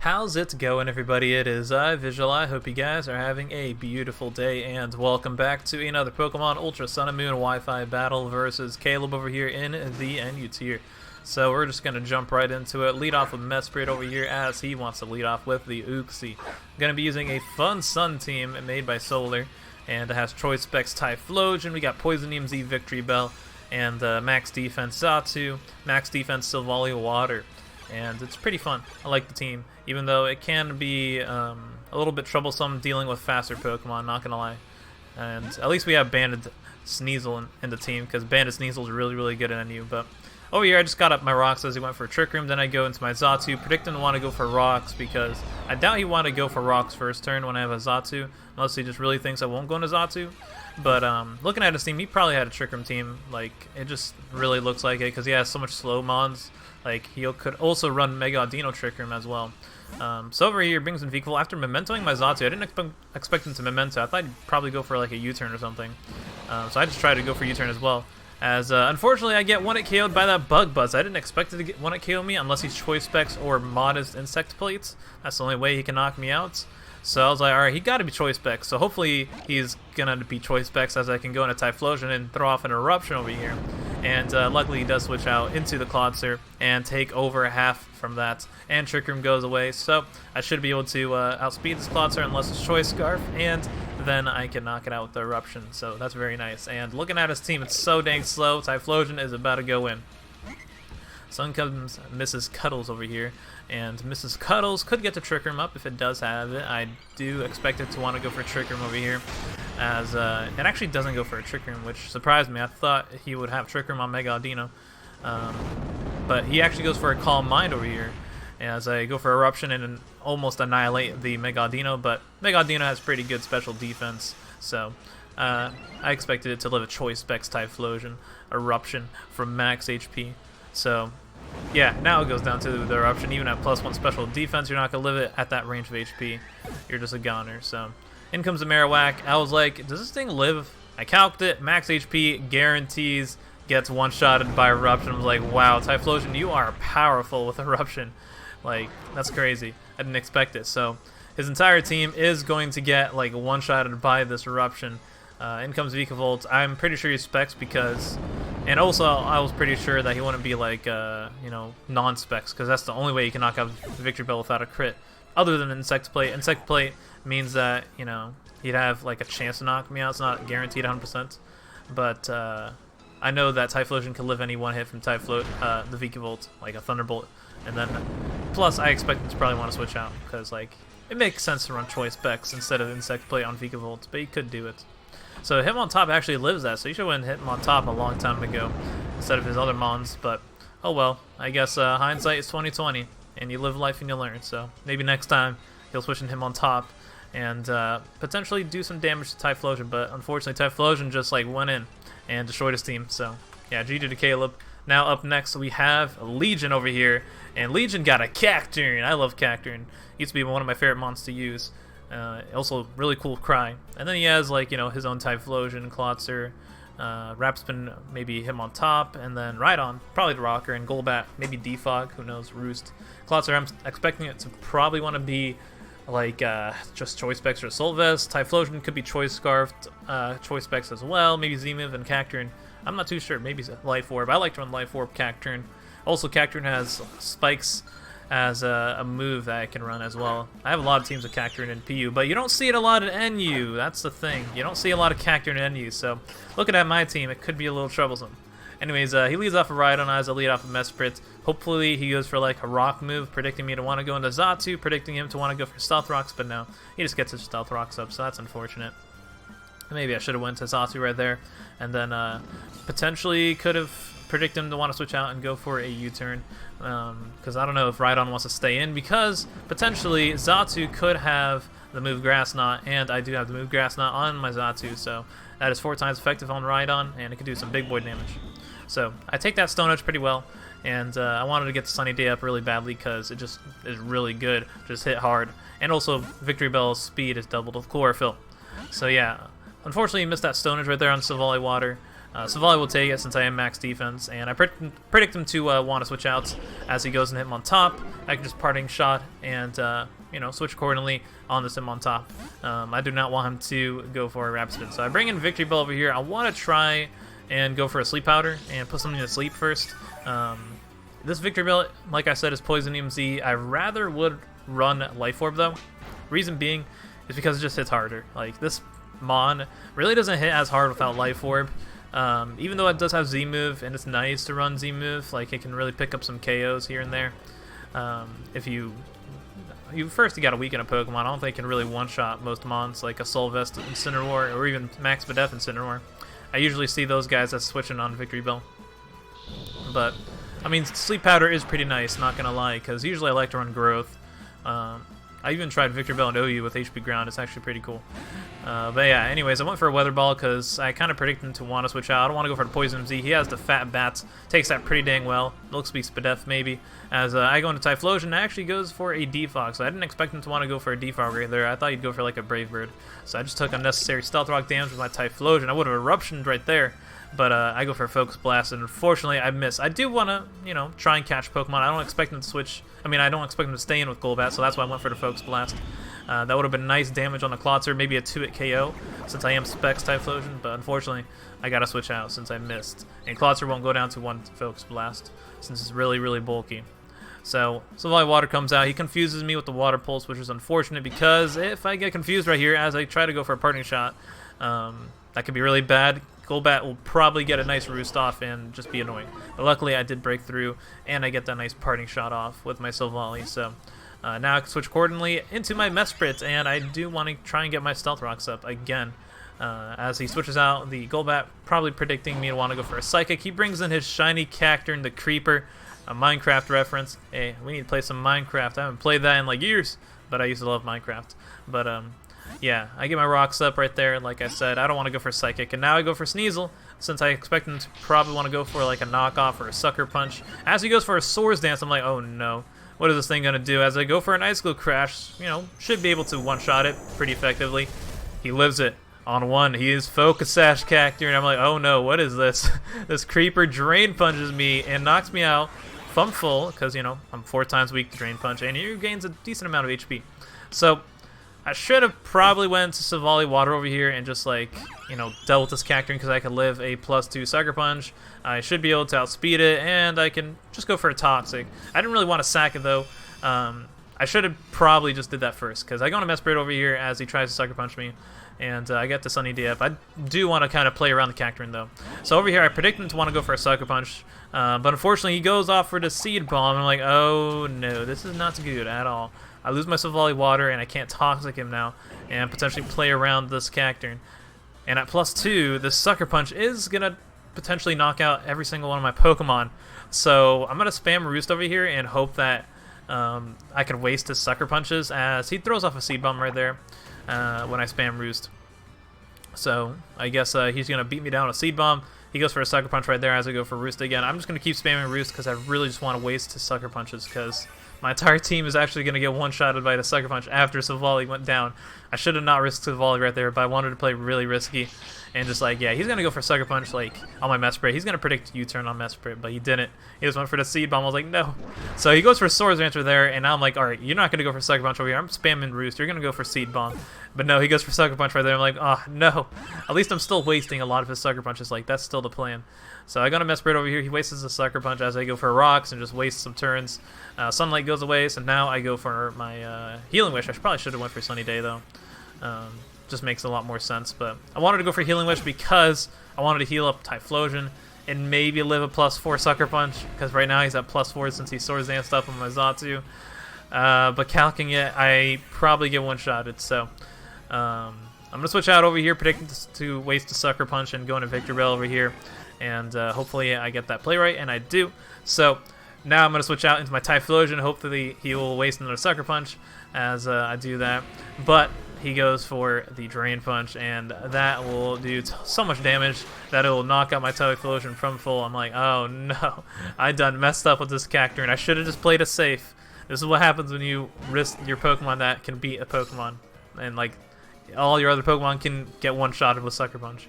How's it going, everybody? It is Visual. I hope you guys are having a beautiful day, and welcome back to another Pokemon Ultra Sun and Moon Wi-Fi battle versus Kaylib over here in the NU tier. So we're just going to jump right into it. Lead off with Mesprit over here as he wants to lead off with the Uxie. Going to be using a fun Sun team made by Solar, and it has Choice Specs Typhlosion. We got Poisonium Z Victreebel, and Max Defense Xatu, Max Defense Silvally-Water. And it's pretty fun. I like the team, even though it can be a little bit troublesome dealing with faster Pokemon, not gonna lie. And at least we have Banded Sneasel in the team, because Banded Sneasel is really good in NU. But over here, I just got up my rocks as he went for a Trick Room. Then I go into my Xatu, predict him to want to go for rocks, because I doubt he want to go for rocks first turn when I have a Xatu, unless he just really thinks I won't go into Xatu. But looking at his team, he probably had a Trick Room team. Like, it just really looks like it, because he has so much slow mons. Like, he could also run Mega Dino Trick Room as well. So over here, brings in Victreebel. After Mementoing my Xatu, I didn't expect him to Memento. I thought he'd probably go for like a U-turn or something. So I just tried to go for U-turn as well. As unfortunately, I get one-hit KO'd by that Bug Buzz. I didn't expect it to get one-hit KO me unless he's Choice Specs or Modest Insect Plates. That's the only way he can knock me out. So I was like, alright, he got to be Choice Specs. So hopefully he's going to be Choice Specs as I can go into Typhlosion and throw off an Eruption over here. And luckily he does switch out into the Clodser and take over half from that. And Trick Room goes away. So I should be able to outspeed this Clodser unless it's Choice Scarf. And then I can knock it out with the Eruption. So that's very nice. And looking at his team, it's so dang slow. Typhlosion is about to go in. Sun comes Mrs. Cuddles over here, and Mrs. Cuddles could get the Trick Room up if it does have it. I do expect it to want to go for a Trick Room over here, as it actually doesn't go for a Trick Room, which surprised me. I thought he would have Trick Room on Mega Dino, but he actually goes for a Calm Mind over here, as I go for Eruption and almost annihilate the Mega Dino, but Mega Dino has pretty good special defense, so I expected it to live a Choice Specs Typhlosion Eruption from max HP. So, yeah, now it goes down to the Eruption. Even at +1 special defense, you're not going to live it at that range of HP. You're just a goner. So, in comes the Marowak. I was like, does this thing live? I calced it. Max HP guarantees gets one-shotted by Eruption. I was like, wow, Typhlosion, you are powerful with Eruption. Like, that's crazy. I didn't expect it. So, his entire team is going to get, like, one-shotted by this Eruption. In comes Vikavolt. I'm pretty sure he specs because... And also, I was pretty sure that he wouldn't be like, you know, non-specs, because that's the only way you can knock out Victreebel without a crit, other than Insect Plate. Insect Plate means that, you know, he'd have like a chance to knock me out. It's not guaranteed 100%, but I know that Typhlosion can live any one hit from the Vikavolt, like a Thunderbolt, and then plus I expect him to probably want to switch out, because like it makes sense to run Choice Specs instead of Insect Plate on Vikavolt, but he could do it. So him on top actually lives that, so you should have hit him on top a long time ago instead of his other mons, but oh well. I guess hindsight is 20/20, and you live life and you learn, so maybe next time he'll switch in him on top and potentially do some damage to Typhlosion, but unfortunately Typhlosion just like went in and destroyed his team, so yeah, GG to Kaylib. Now up next we have Legion over here, and Legion got a Cacturne. I love Cacturne. Used to be one of my favorite mons to use. Also really cool Cry, and then he has like, you know, his own Typhlosion, Clotser, Rapspin, maybe him on top, and then Rhydon, probably the Rocker, and Golbat, maybe Defog, who knows, Roost. Clotser, I'm expecting it to probably want to be like just Choice Specs or Solvest. Typhlosion could be Choice Scarfed, Choice Specs as well, maybe Z-Move and Cacturne. I'm not too sure, maybe Life Orb. I like to run Life Orb Cacturne. Also, Cacturne has Spikes as a move that I can run as well. I have a lot of teams with Cacturne and PU, but you don't see it a lot in NU. That's the thing. You don't see a lot of Cacturne in NU, so looking at my team, it could be a little troublesome. Anyways, he leads off of Rhydon as I lead off of Mesprit. Hopefully he goes for like a rock move, predicting me to want to go into Xatu, predicting him to want to go for Stealth Rocks, but no. He just gets his Stealth Rocks up, so that's unfortunate. Maybe I should have went to Xatu right there, and then potentially could have predicted him to want to switch out and go for a U-turn, because I don't know if Rhydon wants to stay in, because potentially Xatu could have the move Grass Knot, and I do have the move Grass Knot on my Xatu, so that is 4 times effective on Rhydon, and it could do some big boy damage. So I take that Stone Edge pretty well, and I wanted to get the Sunny Day up really badly because it just is really good, just hit hard, and also Victreebel's speed is doubled with Chlorophyll. So yeah, unfortunately, he missed that Stone Edge right there on Silvally-Water. Silvally will take it since I am max defense, and I predict him to want to switch out as he goes and hit him on top. I can just parting shot and you know, switch accordingly on this him on top. I do not want him to go for a rapid spin, so I bring in Victreebel over here. I want to try and go for a sleep powder and put something to sleep first. This Victreebel, like I said, is Poisonium Z. I rather would run Life Orb though. Reason being is because it just hits harder. Like, this Mon really doesn't hit as hard without Life Orb. Even though it does have Z move, and it's nice to run Z move, like it can really pick up some KOs here and there. If you gotta weaken a Pokemon. I don't think it can really one-shot most Mons, like a Solvest Incineroar, or even Max Videf Incineroar. I usually see those guys as switching on Victreebel. But, I mean, Sleep Powder is pretty nice, not gonna lie, because usually I like to run Growth. I even tried Victreebel and OU with HP Ground. It's actually pretty cool. But yeah, anyways, I went for a Weather Ball because I kind of predicted him to want to switch out. I don't want to go for the Poison Z. He has the Fat Bats. Takes that pretty dang well. Looks to be Spadef maybe. As I go into Typhlosion, actually goes for a Defog. So I didn't expect him to want to go for a Defog right there. I thought he'd go for like a Brave Bird. So I just took unnecessary Stealth Rock damage with my Typhlosion. I would have Eruptioned right there. But I go for a Focus Blast, and unfortunately I miss. I do want to, you know, try and catch Pokemon. I don't expect him to switch. I mean, I don't expect him to stay in with Golbat, so that's why I went for the Focus Blast. That would have been nice damage on the Klotzer, maybe a 2-hit KO, since I am Specs Typhlosion, but unfortunately I gotta switch out since I missed. And Klotzer won't go down to 1 Focus Blast, since it's really, really bulky. So, Silvally-Water comes out. He confuses me with the Water Pulse, which is unfortunate, because if I get confused right here as I try to go for a parting shot, that could be really bad. Golbat will probably get a nice Roost off and just be annoying. But luckily I did break through, and I get that nice parting shot off with my Silvally. So now I can switch accordingly into my Mesprit, and I do want to try and get my Stealth Rocks up again. As he switches out the Golbat, probably predicting me to want to go for a Psychic. He brings in his shiny Cacturne, the Creeper, a Minecraft reference. Hey, we need to play some Minecraft. I haven't played that in like years, but I used to love Minecraft. But yeah, I get my rocks up right there. Like I said, I don't want to go for Psychic, and now I go for Sneasel, since I expect him to probably want to go for like a knockoff or a Sucker Punch. As he goes for a Swords Dance, I'm like, oh no, what is this thing gonna do? As I go for an Icicle Crash, you know, should be able to one-shot it pretty effectively. He lives it on 1. He is Focus Sash Cacturne, and I'm like, oh no, what is this? This Creeper Drain Punches me and knocks me out from full, because, you know, I'm 4 times weak to Drain Punch, and he gains a decent amount of HP. So I should have probably went to Silvally-Water over here and just, like, you know, dealt with this Cacturne, because I could live a +2 Sucker Punch. I should be able to outspeed it, and I can just go for a Toxic. I didn't really want to sack it, though. I should have probably just did that first, because I go on a Mesprit over here as he tries to Sucker Punch me, and I get the Sunny D up. I do want to kind of play around the Cacturne, though. So over here, I predict him to want to go for a Sucker Punch, but unfortunately, he goes off for the Seed Bomb, and I'm like, oh no, this is not good at all. I lose my Silvally-Water, and I can't Toxic him now, and potentially play around this Cacturne. And at +2, this Sucker Punch is going to potentially knock out every single one of my Pokemon. So I'm going to spam Roost over here and hope that I can waste his Sucker Punches, as he throws off a Seed Bomb right there when I spam Roost. So I guess he's going to beat me down with a Seed Bomb. He goes for a Sucker Punch right there as I go for Roost again. I'm just going to keep spamming Roost because I really just want to waste his Sucker Punches, because my entire team is actually going to get one-shotted by the Sucker Punch after Silvally went down. I should have not risked Silvally right there, but I wanted to play really risky. And just like, yeah, he's going to go for Sucker Punch like on my Mesprit. He's going to predict U-turn on Mesprit, but he didn't. He just went for the Seed Bomb. I was like, no. So he goes for Swords Dancer there, and now I'm like, all right, you're not going to go for Sucker Punch over here. I'm spamming Roost. You're going to go for Seed Bomb. But no, he goes for Sucker Punch right there. I'm like, oh, no. At least I'm still wasting a lot of his Sucker Punches. Like, that's still the plan. So I got a Mesprit over here. He wastes a Sucker Punch as I go for Rocks and just wastes some turns. Sunlight goes away, so now I go for my Healing Wish. I probably should have went for Sunny Day, though. Just makes a lot more sense. But I wanted to go for Healing Wish because I wanted to heal up Typhlosion and maybe live a +4 Sucker Punch, because right now he's at +4 since he Swords Danced up on my Xatu. But calcing it, I probably get one-shotted, so I'm going to switch out over here, predicting to waste a Sucker Punch and go into Victreebel over here, and hopefully I get that play right, and I do. So now I'm going to switch out into my Typhlosion. Hopefully he will waste another Sucker Punch as I do that, but he goes for the Drain Punch, and that will do so much damage that it will knock out my Typhlosion from full. I'm like, oh no, I done messed up with this Cacturne. I should have just played it safe. This is what happens when you risk your Pokemon that can beat a Pokemon, and like all your other Pokemon can get one-shotted with Sucker Punch.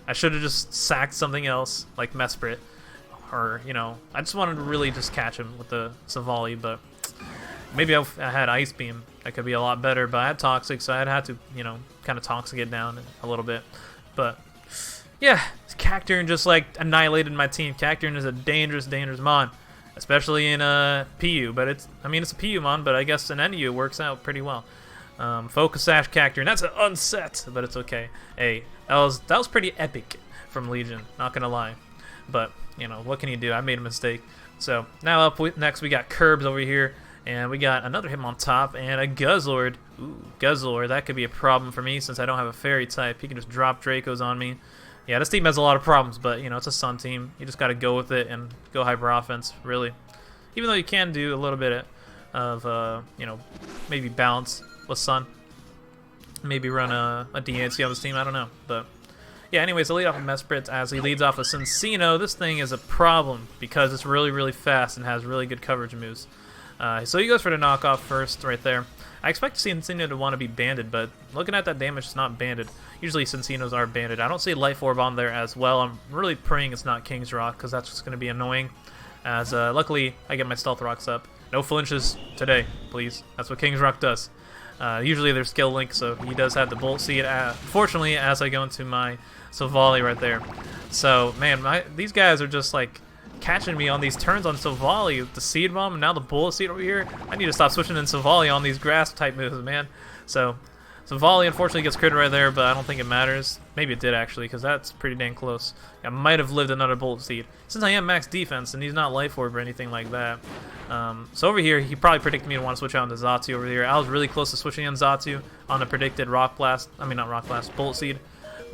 I should have just sacked something else, like Mesprit. Or, you know, I just wanted to really just catch him with the Silvally, but maybe I had Ice Beam. That could be a lot better, but I had Toxic, so I'd have to, you know, kind of Toxic it down a little bit. But, yeah, Cacturne just, like, annihilated my team. Cacturne is a dangerous, dangerous mon, especially in PU, but it's a PU mon, but I guess in NU it works out pretty well. Focus Sash Cacturne, that's an unset, but it's okay. Hey, that was pretty epic from Legion, not gonna lie. But, you know, what can you do? I made a mistake. So, now up next we got Kirbs over here, and we got another Hitmon top, and a Guzzlord. Ooh, Guzzlord, that could be a problem for me since I don't have a Fairy type. He can just drop Dracos on me. Yeah, this team has a lot of problems, but, you know, it's a Sun team. You just gotta go with it and go hyper offense, really. Even though you can do a little bit of you know, maybe balance with Sun. Maybe run a DNC on this team, I don't know, but... Yeah, anyways, I lead off with Mesprit as he leads off with Cincino. This thing is a problem because it's really, really fast and has really good coverage moves. So he goes for the knockoff first, right there. I expect Cincino to want to be banded, but looking at that damage, it's not banded. Usually Cincinos are banded. I don't see Life Orb on there as well. I'm really praying it's not King's Rock because that's just going to be annoying. As luckily, I get my Stealth Rocks up. No flinches today, please. That's what King's Rock does. Usually there's skill link, so he does have the Bolt Seed. Fortunately, as I go into my Silvally right there. So, man, these guys are just, like, catching me on these turns on Silvally. The Seed Bomb and now the Bullet Seed over here. I need to stop switching in Silvally on these grass-type moves, man. So, Silvally unfortunately gets critted right there, but I don't think it matters. Maybe it did, actually, because that's pretty dang close. I might have lived another Bullet Seed. Since I am max defense, and he's not Life Orb or anything like that. So over here, he probably predicted me to want to switch out into Xatu over here. I was really close to switching in Xatu on the predicted Rock Blast. I mean, not Rock Blast, Bullet Seed.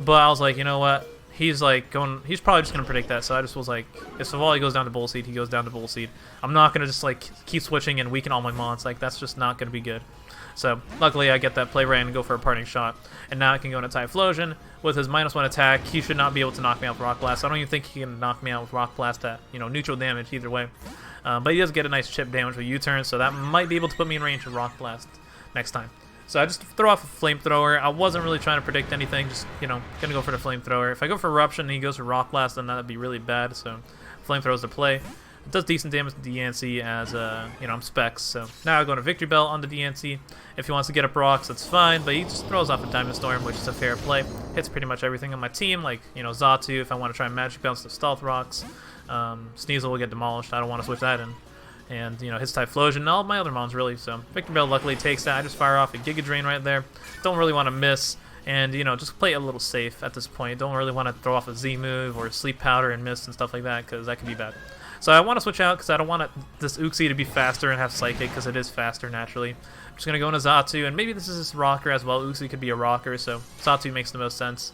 But I was like, you know what? He's like he's probably just gonna predict that. So I just was like, if Silvally goes down to Bullet Seed, he goes down to Bullet Seed. I'm not gonna just like keep switching and weaken all my mons. Like that's just not gonna be good. So luckily I get that play right and go for a parting shot. And now I can go into Typhlosion with his -1 attack. He should not be able to knock me out with Rock Blast. I don't even think he can knock me out with Rock Blast at, you know, neutral damage either way. But he does get a nice chip damage with U-turn, so that might be able to put me in range of Rock Blast next time. So I just throw off a Flamethrower. I wasn't really trying to predict anything, just, you know, gonna go for the Flamethrower. If I go for Eruption and he goes for Rock Blast, then that'd be really bad, so Flamethrower's the play. It does decent damage to DNC as, you know, I'm Specs, so now I go to Victreebel on the DNC. If he wants to get up rocks, that's fine, but he just throws off a Diamond Storm, which is a fair play. Hits pretty much everything on my team, like, you know, Xatu, if I want to try and Magic Bounce the Stealth Rocks. Sneasel will get demolished, I don't want to switch that in. And, you know, his Typhlosion, and all my other mons, really, so Victreebel luckily takes that. I just fire off a Giga Drain right there. Don't really want to miss, and, you know, just play it a little safe at this point. Don't really want to throw off a Z move or Sleep Powder and miss and stuff like that, because that can be bad. So I want to switch out because I don't want this Uxie to be faster and have Psychic because it is faster naturally. I'm just going to go into Xatu, and maybe this is his rocker as well. Uxie could be a rocker, so Xatu makes the most sense.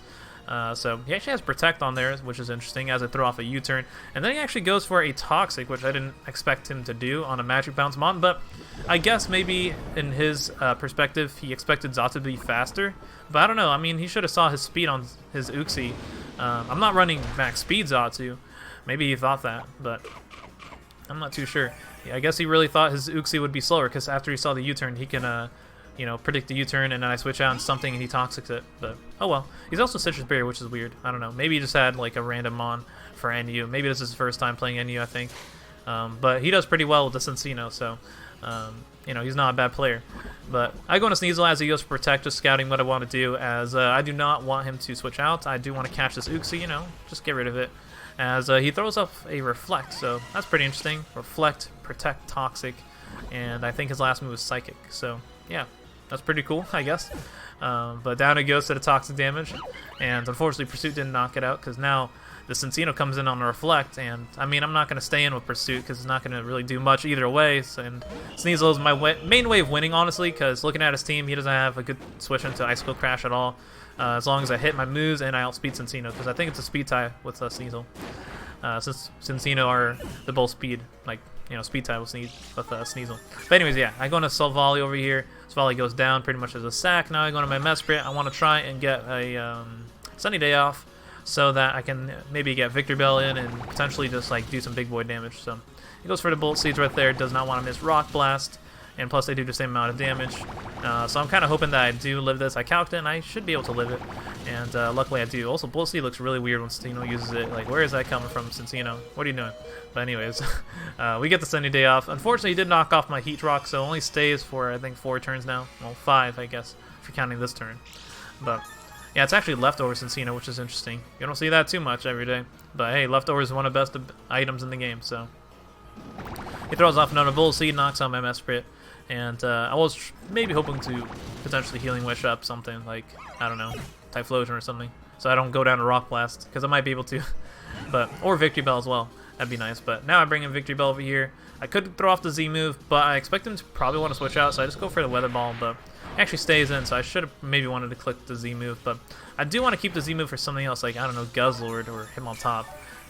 So he actually has Protect on there, which is interesting, as I throw off a U-turn. And then he actually goes for a Toxic, which I didn't expect him to do on a Magic Bounce mon, but I guess maybe in his perspective, he expected Xatu to be faster. But I don't know, I mean, he should have saw his speed on his Uxie. I'm not running max speed Xatu. Maybe he thought that, but I'm not too sure. Yeah, I guess he really thought his Uxie would be slower, because after he saw the U-turn, he can, you know, predict the U-turn, and then I switch out on something and he Toxics it, but oh well. He's also Citrus Berry, which is weird. I don't know. Maybe he just had like a random mon for NU. Maybe this is his first time playing NU, I think. But he does pretty well with the Cincino, so, you know, he's not a bad player. But I go into Sneasel as he goes for Protect, just scouting what I want to do, as I do not want him to switch out. I do want to catch this Uxie, you know, just get rid of it. As he throws off a Reflect, so that's pretty interesting. Reflect, Protect, Toxic, and I think his last move was Psychic, so yeah. That's pretty cool, I guess. But down it goes to the Toxic damage. And unfortunately, Pursuit didn't knock it out because now the Cincino comes in on the Reflect. And, I mean, I'm not going to stay in with Pursuit because it's not going to really do much either way. And Sneasel is my main way of winning, honestly, because looking at his team, he doesn't have a good switch into Icicle Crash at all. As long as I hit my moves and I outspeed Cincino, because I think it's a speed tie with Sneasel. Since Cincino are the both speed, like, you know, speed tie with Sneasel. But anyways, yeah, I go into Silvally over here. Silvally goes down pretty much as a sack. Now I go into my Mesprit. I want to try and get a Sunny Day off so that I can maybe get Victreebel in and potentially just like do some big boy damage. So he goes for the Bolt Seeds right there. Does not want to miss Rock Blast. And plus they do the same amount of damage. So I'm kind of hoping that I do live this. I calced it and I should be able to live it. And luckily I do. Also, Bullet Seed looks really weird when Sneasel uses it. Like, where is that coming from, Cincino? What are you doing? But anyways, we get the sunny day off. Unfortunately, he did knock off my Heat Rock, so it only stays for, I think, 4 turns now. Well, 5, I guess, if you're counting this turn. But, yeah, it's actually leftover Cincino, which is interesting. You don't see that too much every day. But, hey, leftover is one of the best items in the game, so. He throws off another Bullet Seed, knocks on my Mesprit. And I was maybe hoping to potentially Healing Wish up something like, I don't know, Typhlosion or something, so I don't go down to Rock Blast, because I might be able to. But or Victreebel as well, that'd be nice. But now I bring in Victreebel over here. I could throw off the Z move, but I expect him to probably want to switch out, so I just go for the Weather Ball, but it actually stays in, so I should have maybe wanted to click the Z move, but I do want to keep the Z move for something else, like, I don't know, Guzzlord or him on top,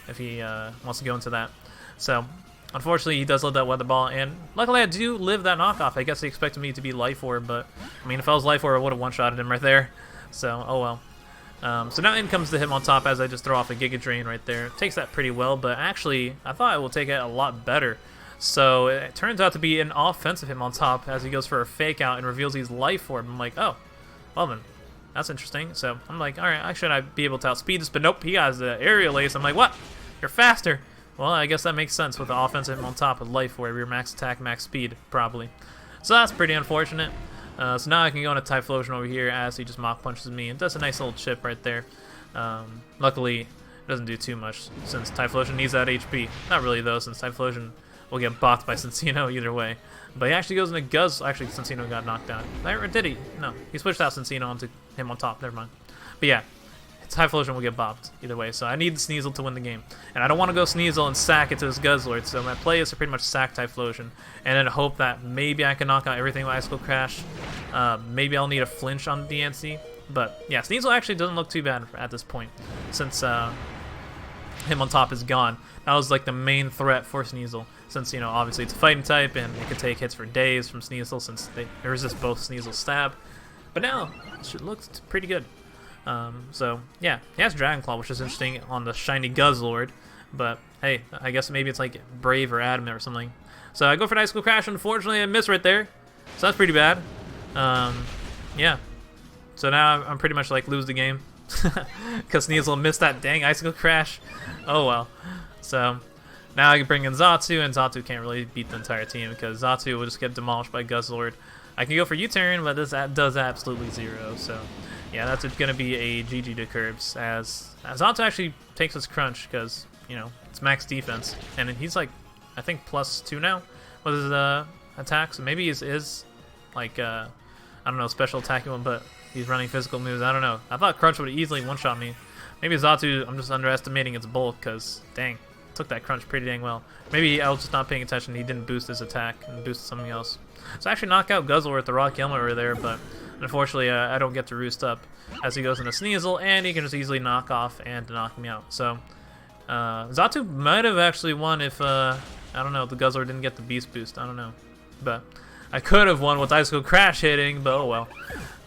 if he wants to go into that. So unfortunately, he does live that Weather Ball, and luckily I do live that knockoff. I guess he expected me to be Life Orb, but I mean, if I was Life Orb, I would have one-shotted him right there. So, oh well. So now in comes the him on top as I just throw off a Giga Drain right there. Takes that pretty well, but actually, I thought I will take it a lot better. So it turns out to be an offensive him on top as he goes for a Fake Out and reveals he's Life Orb. I'm like, oh, well then, that's interesting. So I'm like, alright, actually I'd be able to outspeed this, but nope, he has the Aerial Ace. I'm like, what? You're faster. Well, I guess that makes sense with the offensive him on top with Life Orb, your max attack, max speed, probably. So that's pretty unfortunate. So now I can go into Typhlosion over here as he just Mach Punches me and does a nice little chip right there. Luckily, it doesn't do too much since Typhlosion needs that HP. Not really though, since Typhlosion will get bopped by Cincino either way. But he actually goes into Guzz. Actually, Cincino got knocked out. Or did he? No, he switched out Cincino onto him on top. Never mind. But yeah, Typhlosion will get bopped either way. So I need Sneasel to win the game. And I don't want to go Sneasel and sack it to his Guzzlord. So my play is to pretty much sack Typhlosion. And then hope that maybe I can knock out everything with Icicle Crash. Maybe I'll need a flinch on DNC. But yeah, Sneasel actually doesn't look too bad at this point. Since him on top is gone. That was like the main threat for Sneasel. Since, you know, obviously it's a fighting type and it can take hits for days from Sneasel since they resist both Sneasel's stab. But now, it looks pretty good. So, yeah, he has Dragon Claw, which is interesting on the shiny Guzzlord. But, hey, I guess maybe it's like Brave or Adamant or something. So I go for an Icicle Crash. Unfortunately, I miss right there. So that's pretty bad. Yeah. So now I'm pretty much like lose the game. Because Sneasel missed that dang Icicle Crash. Oh, well. So now I can bring in Xatu, and Xatu can't really beat the entire team because Xatu will just get demolished by Guzzlord. I can go for U-turn, but this does absolutely zero. So yeah, that's going to be a GG to Kirbs as Xatu actually takes his crunch because, you know, it's max defense. And he's like, I think +2 now with his attack. So maybe he is like, I don't know, special attacking one, but he's running physical moves. I don't know. I thought crunch would easily one-shot me. Maybe Xatu, I'm just underestimating its bulk because, dang, took that crunch pretty dang well. Maybe I was just not paying attention. He didn't boost his attack and boosted something else. So I actually knock out Guzzlord with the Rock Helmet over there, but unfortunately I don't get to Roost up as he goes into Sneasel, and he can just easily knock off and knock me out. So Xatu might have actually won if, I don't know, the Guzzlord didn't get the Beast Boost. I don't know. But I could have won with Icicle Crash hitting, but oh well.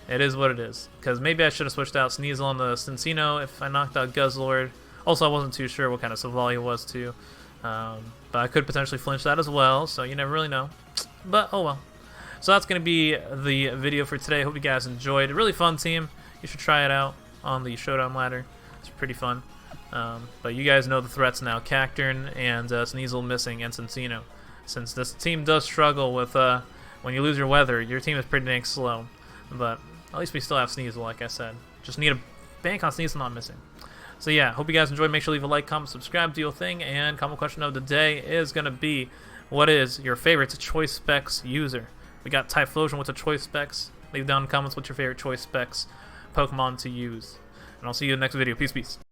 It is what it is. Because maybe I should have switched out Sneasel on the Cincino if I knocked out Guzzlord. Also, I wasn't too sure what kind of Silvally it was, too. But I could potentially flinch that as well, so you never really know. But, oh well. So that's going to be the video for today. Hope you guys enjoyed. A really fun team. You should try it out on the Showdown ladder. It's pretty fun. But you guys know the threats now. Cacturn and Sneasel missing and Cincino. Since this team does struggle with when you lose your weather, your team is pretty dang slow. But at least we still have Sneasel, like I said. Just need a bank on Sneasel not missing. So yeah, hope you guys enjoyed. Make sure to leave a like, comment, subscribe, do your thing. And comment question of the day is going to be, what is your favorite choice specs user? We got Typhlosion with the choice specs. Leave down in the comments what's your favorite choice specs Pokemon to use. And I'll see you in the next video. Peace, peace.